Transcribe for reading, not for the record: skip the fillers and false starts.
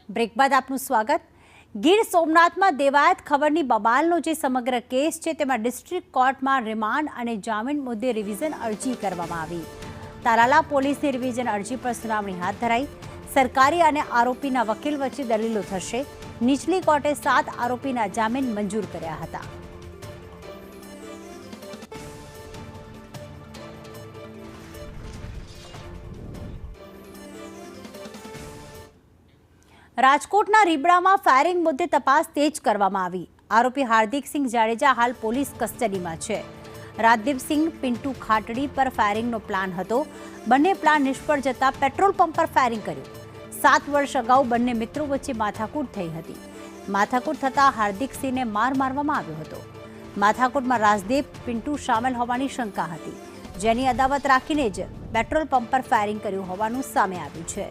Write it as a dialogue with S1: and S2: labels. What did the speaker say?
S1: Break બાદ આપનું સ્વાગત। ગીર સોમનાથમાં દેવાયત ખબરની બબાલનો જે સમગ્ર કેસ છે તેમાં ડિસ્ટ્રિક્ટ કોર્ટમાં રિમાન્ડ અને જામીન મુદ્દે રિવિઝન અરજી કરવામાં આવી। તાલાલા પોલીસની રિવિઝન અરજી પર સુનાવણી હાથ ધરાઈ। સરકારી અને આરોપીના વકીલ વચ્ચે દલીલો થશે। નીચલી કોર્ટે 7 આરોપીના જામીન મંજૂર કર્યા હતા। રાજકોટના રીબડામાં ફાયરિંગ મુદ્દે તપાસ તેજ કરવામાં આવી। આરોપી હાર્દિકસિંહ જાડેજા હાલ પોલીસ કસ્ટડીમાં છે। રાજદીપસિંહ પિન્ટુ ખાટડી પર ફાયરિંગનો પ્લાન હતો। બંને પ્લાન નિષ્ફળ જતા પેટ્રોલ પંપ પર ફાયરિંગ કર્યું। 7 વર્ષ અગાઉ બંને મિત્રો વચ્ચે માથાકૂટ થઈ હતી। માથાકૂટ થતા હાર્દિકસિંહને માર મારવામાં આવ્યો હતો। માથાકૂટમાં રાજદીપ પિન્ટુ સામેલ હોવાની શંકા હતી, જેની અદાવત રાખીને જ પેટ્રોલ પંપ પર ફાયરિંગ કર્યું હોવાનું સામે આવ્યું છે।